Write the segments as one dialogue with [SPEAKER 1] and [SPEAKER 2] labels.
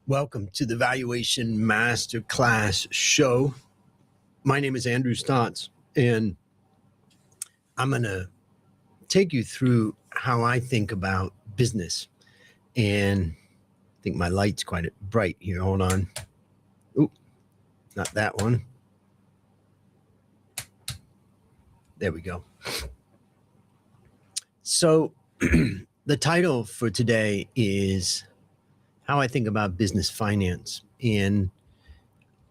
[SPEAKER 1] Welcome to the Valuation Master Class Show. My name is Andrew Stotz, and I'm going to take you through how I think about business. And I think my light's quite bright here. Hold on. Ooh, not that one. There we go. So the title for today is how I think about business finance. And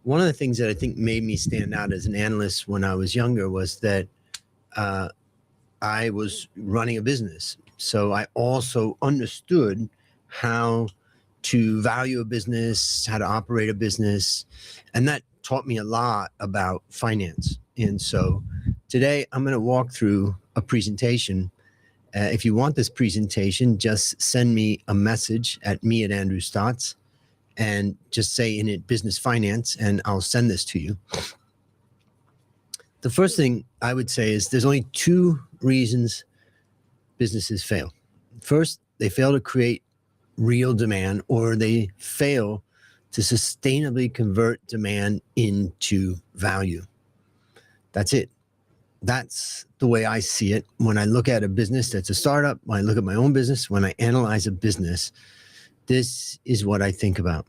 [SPEAKER 1] one of the things that I think made me stand out as an analyst when I was younger was that I was running a business. So I also understood how to value a business, how to operate a business. And that taught me a lot about finance. And so today I'm going to walk through a presentation. If you want this presentation, just send me a message at Andrew Stotz and just say in it business finance, and I'll send this to you. The first thing I would say is there's only two reasons businesses fail. First, they fail to create real demand, or they fail to sustainably convert demand into value. That's it. That's the way I see it. When I look at a business that's a startup, when I look at my own business, when I analyze a business, this is what I think about.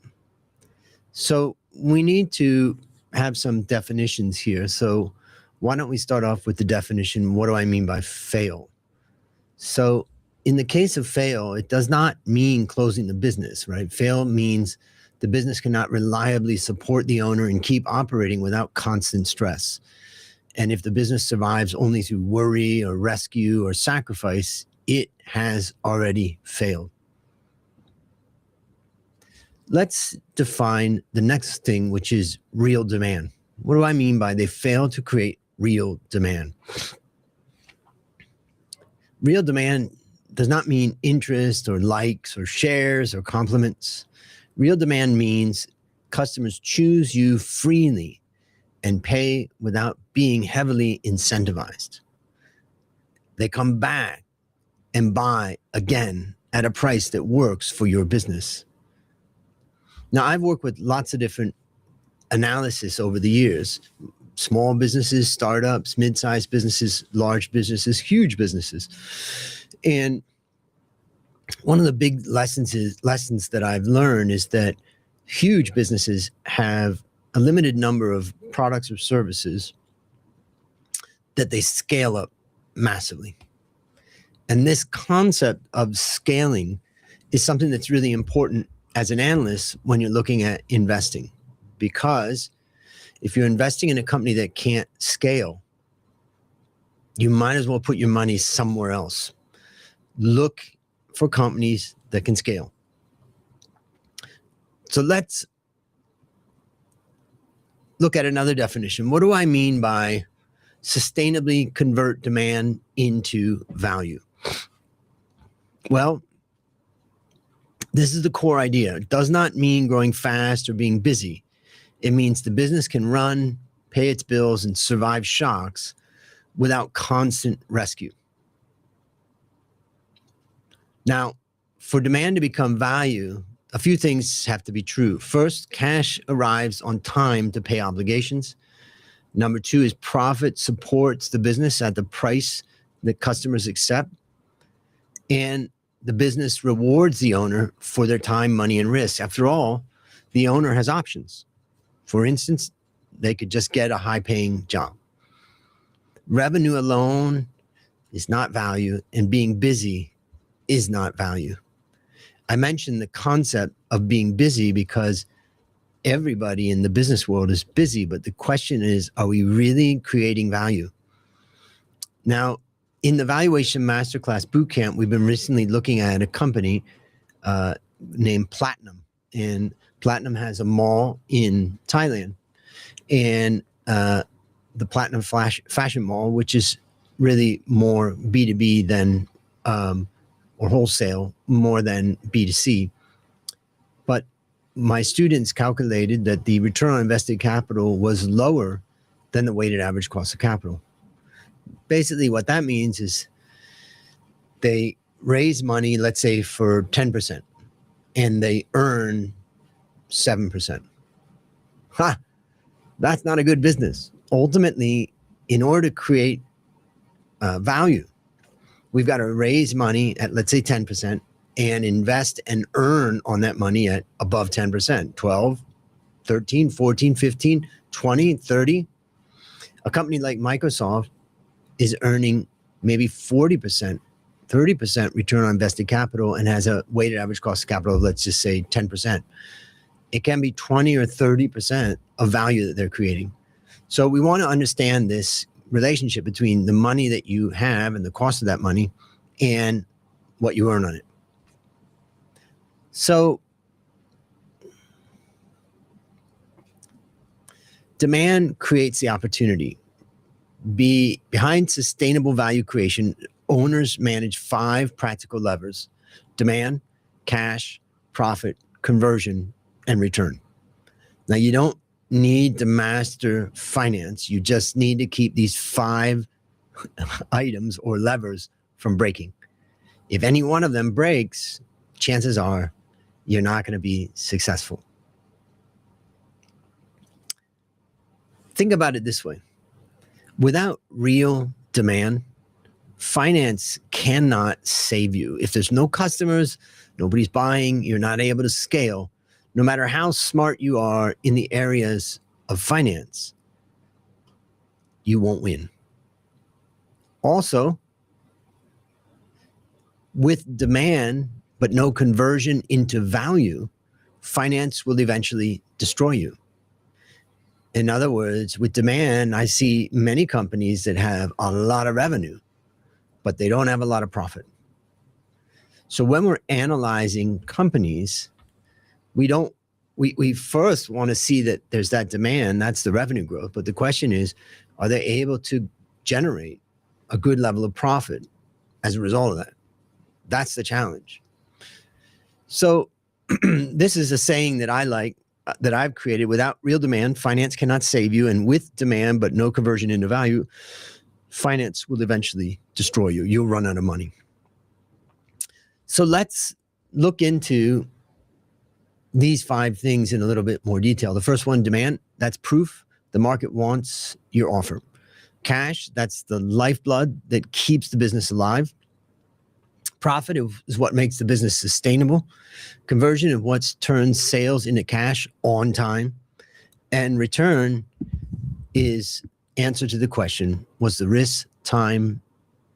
[SPEAKER 1] So we need to have some definitions here. So why don't we start off with the definition? What do I mean by fail? So in the case of fail, it does not mean closing the business, right? Fail means the business cannot reliably support the owner and keep operating without constant stress. And if the business survives only through worry or rescue or sacrifice, it has already failed. Let's define the next thing, which is real demand. What do I mean by they fail to create real demand? Real demand does not mean interest or likes or shares or compliments. Real demand means customers choose you freely and pay without being heavily incentivized. They come back and buy again at a price that works for your business. Now, I've worked with lots of different analysis over the years. Small businesses, startups, mid-sized businesses, large businesses, huge businesses. And one of the big lessons that I've learned is that huge businesses have a limited number of products or services that they scale up massively. And this concept of scaling is something that's really important as an analyst when you're looking at investing, because if you're investing in a company that can't scale, you might as well put your money somewhere else. Look for companies that can scale. So let's look at another definition. What do I mean by sustainably convert demand into value? Well, this is the core idea. It does not mean growing fast or being busy. It means the business can run, pay its bills, and survive shocks without constant rescue. Now, for demand to become value, a few things have to be true. First, cash arrives on time to pay obligations. Number two is profit supports the business at the price that customers accept. And the business rewards the owner for their time, money, and risk. After all, the owner has options. For instance, they could just get a high-paying job. Revenue alone is not value, and being busy is not value. I mentioned the concept of being busy because everybody in the business world is busy, but the question is, are we really creating value? Now, in the Valuation Masterclass Bootcamp, we've been recently looking at a company named Platinum. And Platinum has a mall in Thailand. And the Platinum Fashion Mall, which is really more B2B than, or wholesale, more than B2C. But my students calculated that the return on invested capital was lower than the weighted average cost of capital. Basically, what that means is they raise money, let's say for 10%, and they earn 7%. Ha! That's not a good business. Ultimately, in order to create value, we've got to raise money at, let's say, 10% and invest and earn on that money at above 10%, 12, 13, 14, 15, 20, 30. A company like Microsoft is earning maybe 40%, 30% return on invested capital and has a weighted average cost of capital of, let's just say, 10%. It can be 20 or 30% of value that they're creating. So we want to understand this relationship between the money that you have and the cost of that money and what you earn on it. So demand creates the opportunity. Behind sustainable value creation, owners manage 5 practical levers: demand, cash, profit, conversion, and return. Now, you don't need to master finance. You just need to keep these 5 items or levers from breaking. If any one of them breaks, chances are you're not going to be successful. Think about it this way. Without real demand, finance cannot save you. If there's no customers, nobody's buying, you're not able to scale, no matter how smart you are in the areas of finance, you won't win. Also, with demand, but no conversion into value, finance will eventually destroy you. In other words, with demand, I see many companies that have a lot of revenue, but they don't have a lot of profit. So when we're analyzing companies, we first want to see that there's that demand, that's the revenue growth. But the question is, are they able to generate a good level of profit as a result of that? That's the challenge. So this is a saying that I like, that I've created: without real demand, finance cannot save you. And with demand, but no conversion into value, finance will eventually destroy you. You'll run out of money. So let's look into these 5 things in a little bit more detail. The first one, demand, that's proof the market wants your offer. Cash, that's the lifeblood that keeps the business alive. Profit is what makes the business sustainable. Conversion is what turns sales into cash on time. And return is answer to the question, was the risk, time,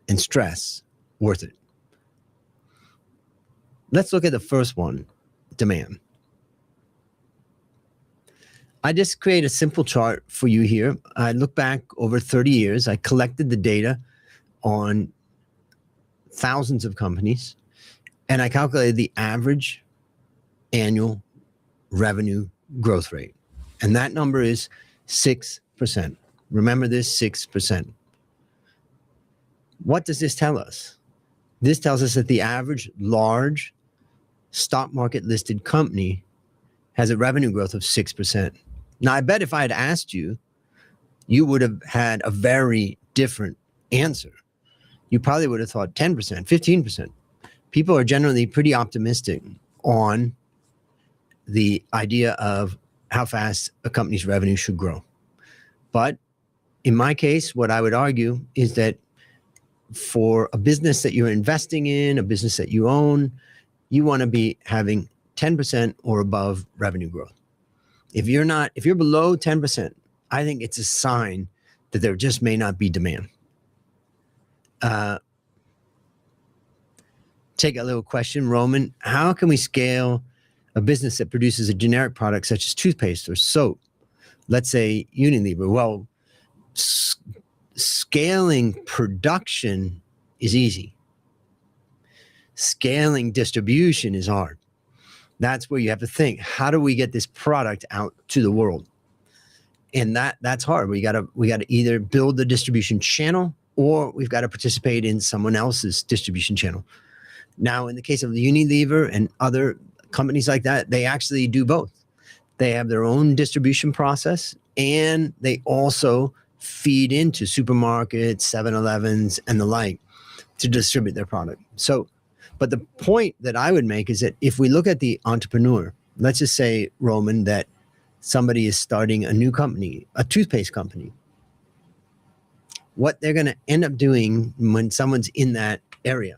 [SPEAKER 1] and stress worth it? Let's look at the first one, demand. I just create a simple chart for you here. I look back over 30 years. I collected the data on thousands of companies, and I calculated the average annual revenue growth rate. And that number is 6%. Remember this, 6%. What does this tell us? This tells us that the average large stock market listed company has a revenue growth of 6%. Now, I bet if I had asked you, you would have had a very different answer. You probably would have thought 10%, 15%. People are generally pretty optimistic on the idea of how fast a company's revenue should grow. But in my case, what I would argue is that for a business that you're investing in, a business that you own, you want to be having 10% or above revenue growth. If you're below 10%, I think it's a sign that there just may not be demand. Take a little question, Roman. How can we scale a business that produces a generic product such as toothpaste or soap? Let's say Unilever. Well, scaling production is easy. Scaling distribution is hard. That's where you have to think, how do we get this product out to the world? And that's hard. We gotta either build the distribution channel, or we've got to participate in someone else's distribution channel. Now, in the case of Unilever and other companies like that, they actually do both. They have their own distribution process, and they also feed into supermarkets, 7-Elevens, and the like to distribute their product. So, but the point that I would make is that if we look at the entrepreneur, let's just say, Roman, that somebody is starting a new company, a toothpaste company. What they're going to end up doing when someone's in that area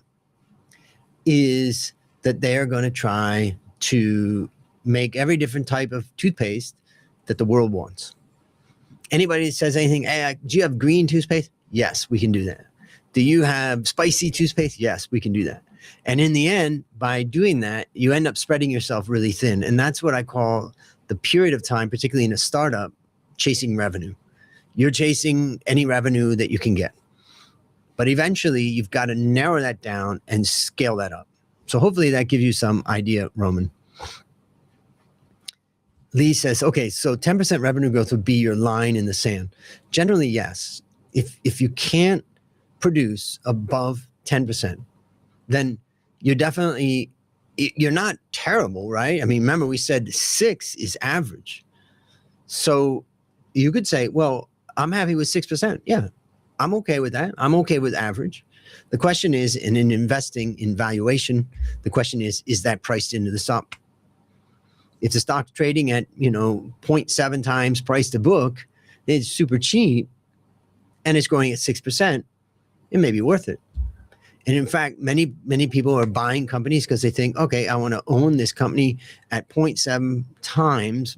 [SPEAKER 1] is that they're going to try to make every different type of toothpaste that the world wants. Anybody that says anything, hey, do you have green toothpaste? Yes, we can do that. Do you have spicy toothpaste? Yes, we can do that. And in the end, by doing that, you end up spreading yourself really thin. And that's what I call the period of time, particularly in a startup, chasing revenue. You're chasing any revenue that you can get. But eventually, you've got to narrow that down and scale that up. So hopefully that gives you some idea, Roman. Lee says, okay, so 10% revenue growth would be your line in the sand. Generally, yes. If you can't produce above 10%, then you're not terrible, right? I mean, remember we said 6 is average. So you could say, well, I'm happy with 6%. Yeah, I'm okay with that. I'm okay with average. The question is, and in investing in valuation, the question is that priced into the stock? If the stock's trading at, 0.7 times price to book, it's super cheap and it's growing at 6%, it may be worth it. And in fact, many people are buying companies because they think, okay, I want to own this company at 0.7 times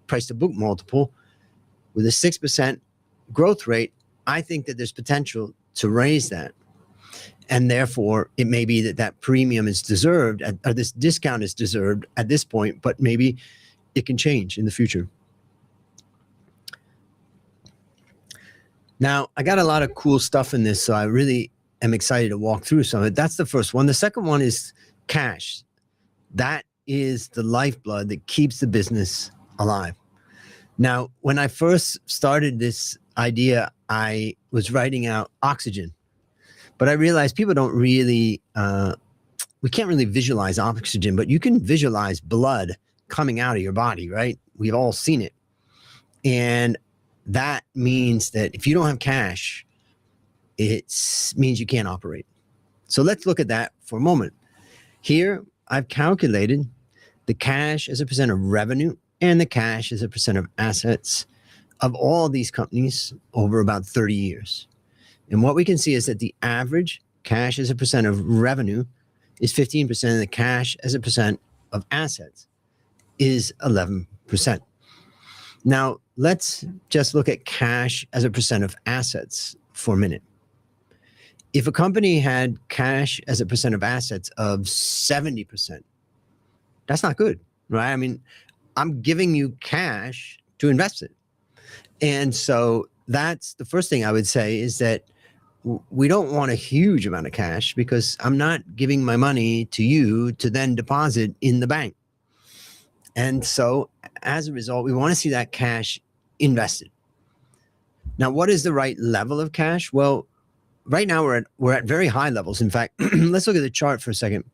[SPEAKER 1] price to book multiple with a 6% growth rate. I think that there's potential to raise that. And therefore, it may be that premium is deserved, or this discount is deserved at this point, but maybe it can change in the future. Now, I got a lot of cool stuff in this, so I really am excited to walk through some of it. That's the first one. The second one is cash. That is the lifeblood that keeps the business alive. Now, when I first started this idea, I was writing out oxygen. But I realized people don't really, we can't really visualize oxygen, but you can visualize blood coming out of your body, right? We've all seen it. And that means that if you don't have cash, it means you can't operate. So let's look at that for a moment. Here, I've calculated the cash as a percent of revenue and the cash as a percent of assets of all these companies over about 30 years. And what we can see is that the average cash as a percent of revenue is 15%, and the cash as a percent of assets is 11%. Now, let's just look at cash as a percent of assets for a minute. If a company had cash as a percent of assets of 70%, that's not good, right? I mean, I'm giving you cash to invest it. And so that's the first thing I would say is that we don't want a huge amount of cash because I'm not giving my money to you to then deposit in the bank. And so as a result, we want to see that cash invested. Now, what is the right level of cash? Well, right now we're at very high levels. In fact, let's look at the chart for a second.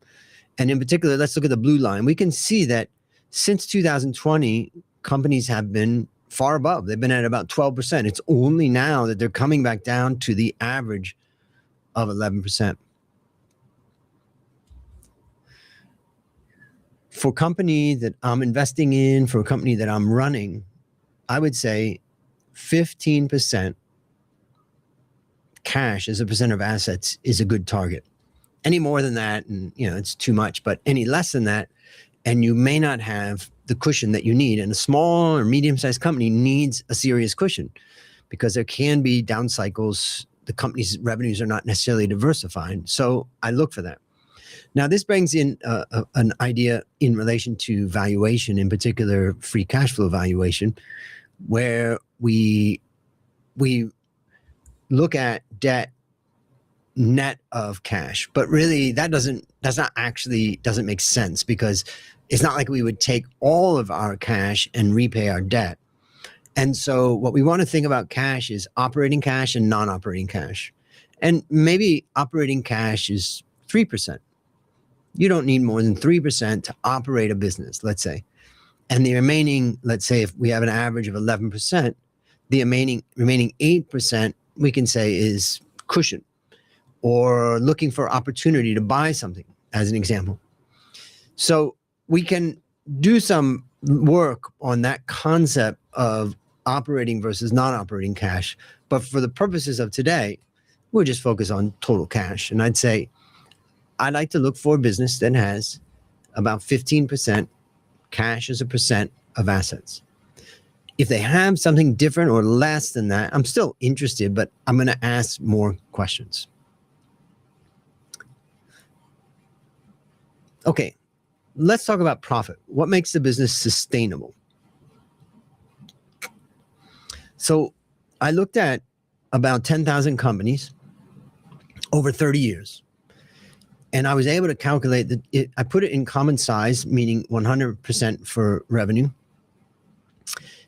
[SPEAKER 1] And in particular, let's look at the blue line. We can see that since 2020, companies have been far above. They've been at about 12%. It's only now that they're coming back down to the average of 11%. For a company that I'm investing in, for a company that I'm running, I would say 15% cash as a percent of assets is a good target. Any more than that, and it's too much, but any less than that, and you may not have the cushion that you need. And a small or medium-sized company needs a serious cushion because there can be down cycles. The company's revenues are not necessarily diversified. So I look for that. Now, this brings in an idea in relation to valuation, in particular, free cash flow valuation, where we look at debt net of cash, but really that doesn't make sense because it's not like we would take all of our cash and repay our debt. And so what we want to think about cash is operating cash and non-operating cash. And maybe operating cash is 3%. You don't need more than 3% to operate a business, let's say. And the remaining, let's say if we have an average of 11%, the remaining 8% we can say is cushion or looking for opportunity to buy something, as an example. So we can do some work on that concept of operating versus non-operating cash. But for the purposes of today, we'll just focus on total cash. And I'd say I'd like to look for a business that has about 15% cash as a percent of assets. If they have something different or less than that, I'm still interested, but I'm going to ask more questions. Okay, let's talk about profit. What makes the business sustainable? So I looked at about 10,000 companies over 30 years. And I was able to calculate that I put it in common size, meaning 100% for revenue.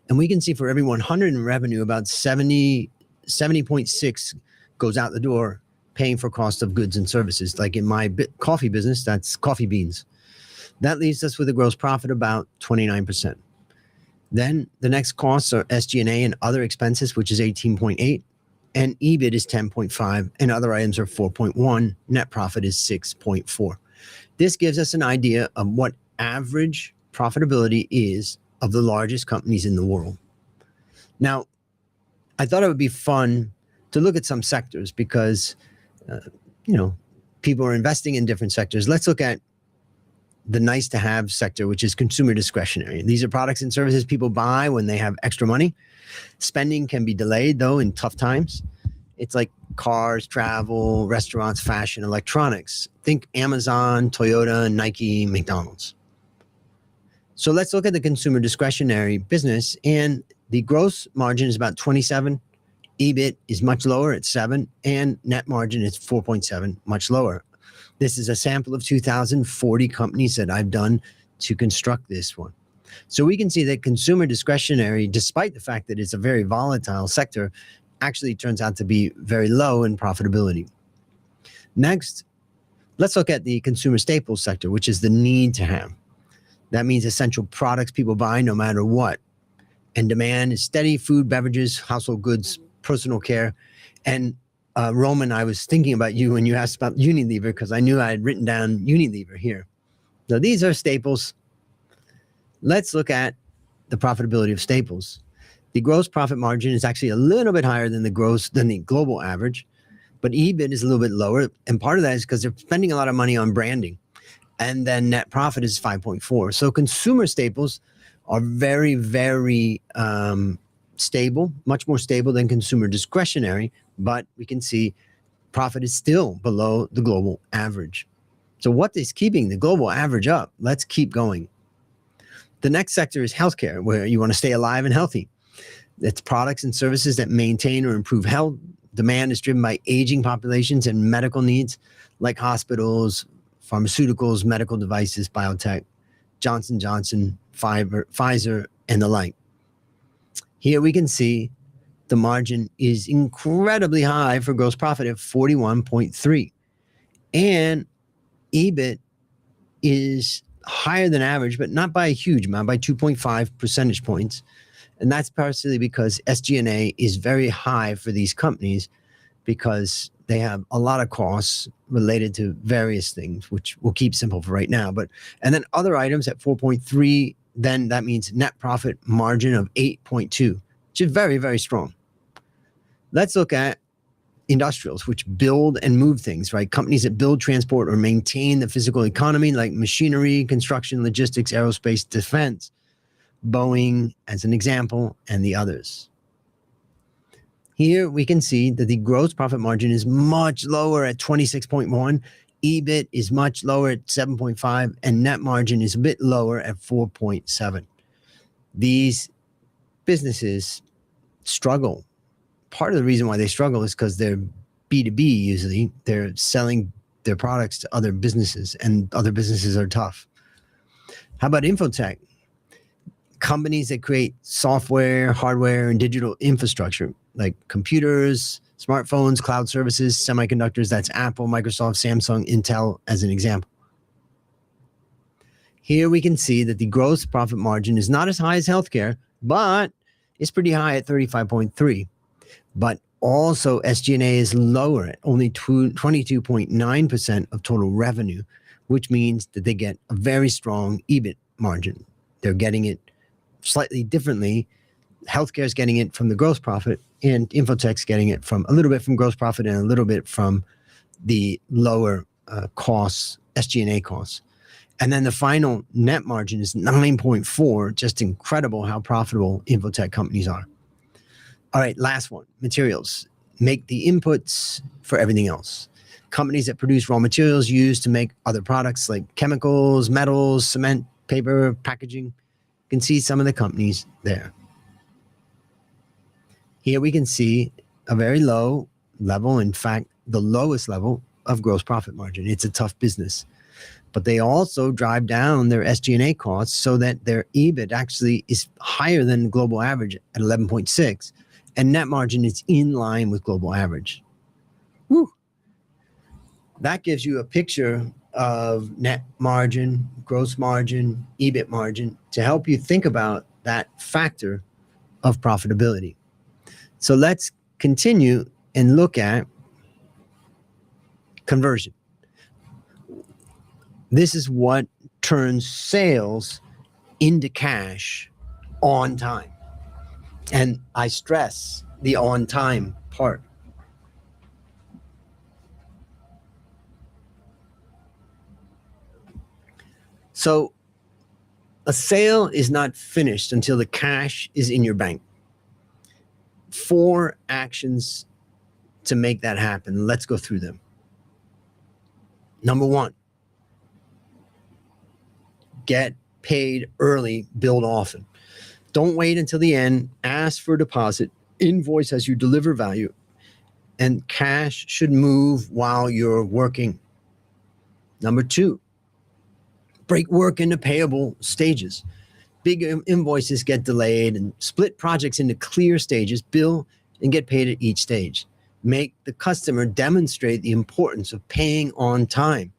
[SPEAKER 1] And we can see for every 100 in revenue, about 70.6 goes out the door, paying for cost of goods and services. Like in my coffee business, that's coffee beans. That leaves us with a gross profit about 29%. Then the next costs are SG&A and other expenses, which is 18.8. And EBIT is 10.5, and other items are 4.1. Net profit is 6.4. This gives us an idea of what average profitability is of the largest companies in the world. Now, I thought it would be fun to look at some sectors because, people are investing in different sectors. Let's look at the nice to have sector, which is consumer discretionary. These are products and services people buy when they have extra money. Spending can be delayed, though, in tough times. It's like cars, travel, restaurants, fashion, electronics. Think Amazon, Toyota, Nike, McDonald's. So let's look at the consumer discretionary business. And the gross margin is about 27. EBIT is much lower at 7. And net margin is 4.7, much lower. This is a sample of 2,040 companies that I've done to construct this one. So we can see that consumer discretionary, despite the fact that it's a very volatile sector, actually turns out to be very low in profitability. Next, let's look at the consumer staples sector, which is the need to have. That means essential products people buy no matter what. And demand is steady: food, beverages, household goods, personal care. And Roman, I was thinking about you when you asked about Unilever because I knew I had written down Unilever here. So these are staples. Let's look at the profitability of staples. The gross profit margin is actually a little bit higher than the global average, but EBIT is a little bit lower. And part of that is because they're spending a lot of money on branding. And then net profit is 5.4. So consumer staples are very, very stable, much more stable than consumer discretionary, but we can see profit is still below the global average. So what is keeping the global average up? Let's keep going. The next sector is healthcare, where you want to stay alive and healthy. It's products and services that maintain or improve health. Demand is driven by aging populations and medical needs like hospitals, pharmaceuticals, medical devices, biotech, Johnson & Johnson, Pfizer, and the like. Here we can see the margin is incredibly high for gross profit at 41.3. And EBIT is higher than average, but not by a huge amount, by 2.5 percentage points. And that's partially because SG&A is very high for these companies because they have a lot of costs related to various things, which we'll keep simple for right now. And then other items at 4.3, then that means net profit margin of 8.2, which is very, very strong. Let's look at industrials, which build and move things, right? Companies that build, transport, or maintain the physical economy, like machinery, construction, logistics, aerospace, defense, Boeing as an example, and the others. Here we can see that the gross profit margin is much lower at 26.1. EBIT is much lower at 7.5, and net margin is a bit lower at 4.7. These businesses struggle. Part of the reason why they struggle is because they're B2B usually. They're selling their products to other businesses, and other businesses are tough. How about infotech? Companies that create software, hardware, and digital infrastructure like computers, smartphones, cloud services, semiconductors. That's Apple, Microsoft, Samsung, Intel as an example. Here we can see that the gross profit margin is not as high as healthcare, but it's pretty high at 35.3. But also SG&A is lower at only 22.9% of total revenue, which means that they get a very strong EBIT margin. They're getting it slightly differently. Healthcare is getting it from the gross profit, and Infotech's getting it from a little bit from gross profit and a little bit from the lower costs, SG&A costs. And then the final net margin is 9.4. Just incredible how profitable Infotech companies are. All right, last one, materials. Make the inputs for everything else. Companies that produce raw materials used to make other products like chemicals, metals, cement, paper, packaging. You can see some of the companies there. Here we can see a very low level, in fact, the lowest level of gross profit margin. It's a tough business. But they also drive down their SG&A costs so that their EBIT actually is higher than the global average at 11.6, and net margin is in line with global average. Woo. That gives you a picture of net margin, gross margin, EBIT margin to help you think about that factor of profitability. So let's continue and look at conversion. This is what turns sales into cash on time. And I stress the on time part. So a sale is not finished until the cash is in your bank. 4 actions to make that happen. Let's go through them. Number 1, get paid early, build often. Don't wait until the end. Ask for a deposit. Invoice as you deliver value. And cash should move while you're working. Number 2, break work into payable stages. Big invoices get delayed, and split projects into clear stages. Bill and get paid at each stage. Make the customer demonstrate the importance of paying on time.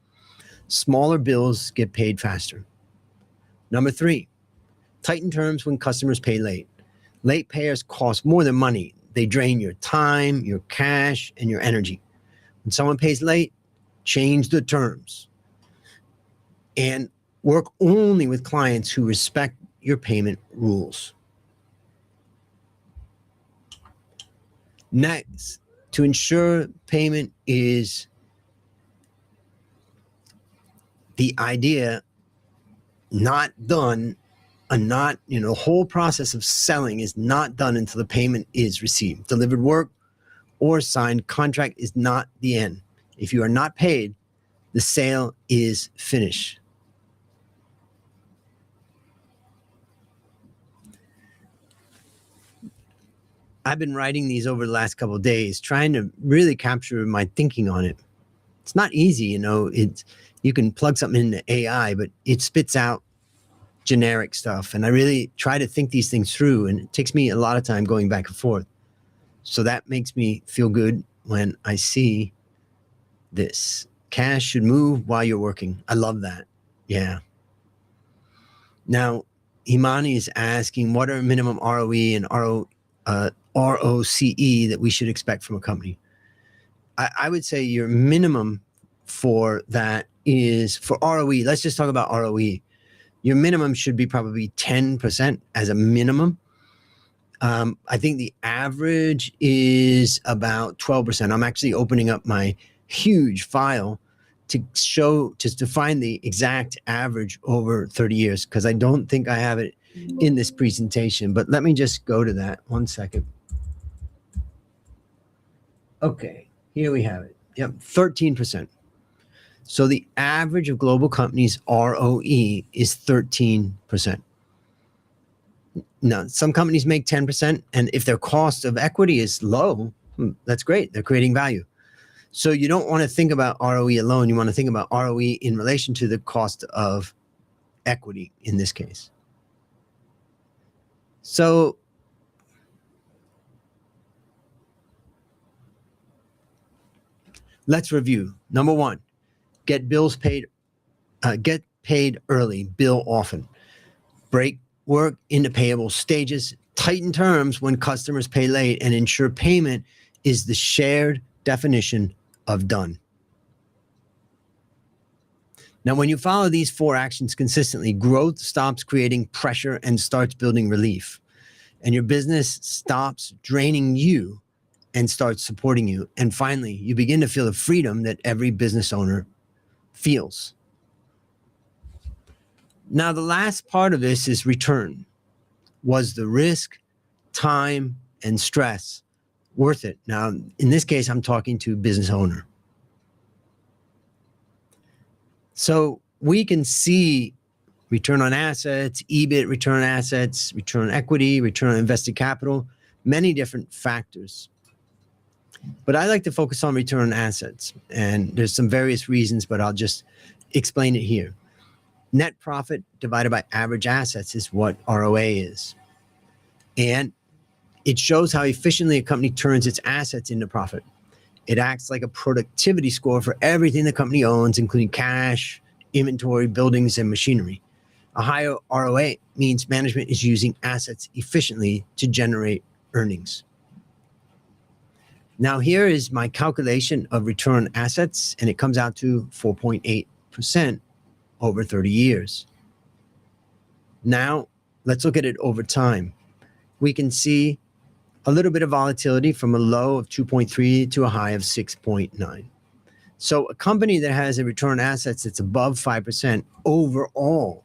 [SPEAKER 1] Smaller bills get paid faster. Number 3, tighten terms when customers pay late. Late payers cost more than money. They drain your time, your cash, and your energy. When someone pays late, change the terms. And work only with clients who respect your payment rules. Next, to ensure payment is the idea not done, the whole process of selling is not done until the payment is received. Delivered work or signed contract is not the end. If you are not paid, the sale is finished. I've been writing these over the last couple of days, trying to really capture my thinking on it. It's not easy, you can plug something into AI, but it spits out generic stuff. And I really try to think these things through, and it takes me a lot of time going back and forth. So that makes me feel good when I see this. Cash should move while you're working. I love that. Yeah. Now, Imani is asking, what are minimum ROE and ROCE that we should expect from a company? I would say your minimum for that is for ROE. Let's just talk about ROE. Your minimum should be probably 10% as a minimum. I think the average is about 12%. I'm actually opening up my huge file to find the exact average over 30 years, because I don't think I have it in this presentation, but let me just go to that 1 second. Okay, here we have it. Yep, 13%. So the average of global companies' ROE is 13%. Now, some companies make 10%, and if their cost of equity is low, that's great. They're creating value. So you don't want to think about ROE alone. You want to think about ROE in relation to the cost of equity in this case. So let's review. Number 1, get paid early, bill often. Break work into payable stages, tighten terms when customers pay late, and ensure payment is the shared definition of done. Now, when you follow these 4 actions consistently, growth stops creating pressure and starts building relief. And your business stops draining you and starts supporting you. And finally, you begin to feel the freedom that every business owner feels. Now, the last part of this is return. Was the risk, time, and stress worth it? Now, in this case, I'm talking to a business owner. So we can see return on assets, EBIT, return on assets, return on equity, return on invested capital, many different factors. But I like to focus on return on assets. And there's some various reasons, but I'll just explain it here. Net profit divided by average assets is what ROA is. And it shows how efficiently a company turns its assets into profit. It acts like a productivity score for everything the company owns, including cash, inventory, buildings, and machinery. A higher ROA means management is using assets efficiently to generate earnings. Now, here is my calculation of return on assets, and it comes out to 4.8% over 30 years. Now, let's look at it over time. We can see a little bit of volatility from a low of 2.3 to a high of 6.9. So a company that has a return on assets that's above 5% overall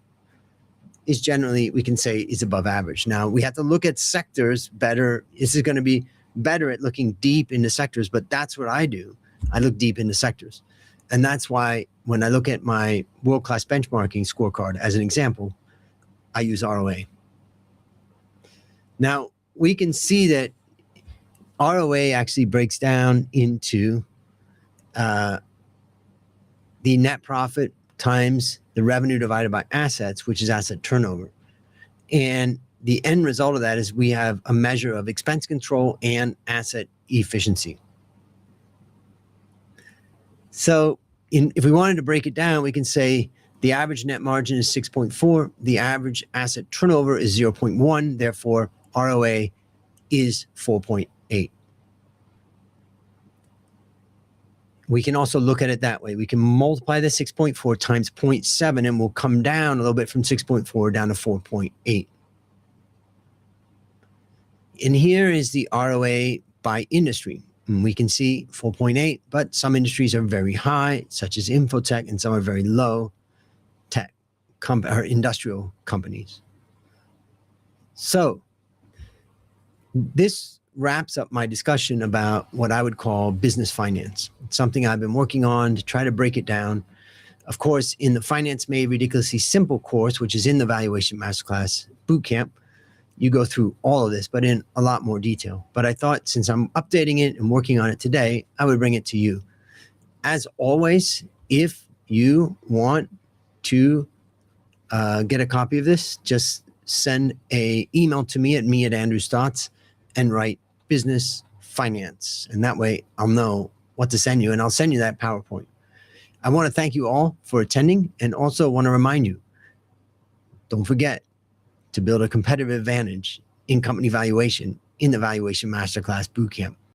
[SPEAKER 1] is generally, we can say, is above average. Now, we have to look at sectors better. This is going to be better at looking deep into sectors, but that's what I do. I look deep into sectors. And that's why when I look at my world-class benchmarking scorecard, as an example, I use ROA. Now, we can see that ROA actually breaks down into the net profit times the revenue divided by assets, which is asset turnover. And the end result of that is we have a measure of expense control and asset efficiency. So if we wanted to break it down, we can say the average net margin is 6.4. The average asset turnover is 0.1. Therefore, ROA is 4.8. We can also look at it that way. We can multiply the 6.4 times 0.7 and we'll come down a little bit from 6.4 down to 4.8. And here is the ROA by industry. And we can see 4.8, but some industries are very high, such as infotech, and some are very low, tech or industrial companies. So this wraps up my discussion about what I would call business finance. It's something I've been working on to try to break it down. Of course, in the Finance Made Ridiculously Simple course, which is in the Valuation Master Class Bootcamp, you go through all of this, but in a lot more detail. But I thought since I'm updating it and working on it today, I would bring it to you. As always, if you want to get a copy of this, just send an email to me at me@andrewstotts and write business finance. And that way I'll know what to send you, and I'll send you that PowerPoint. I want to thank you all for attending, and also want to remind you, don't forget to build a competitive advantage in company valuation in the Valuation Masterclass Bootcamp.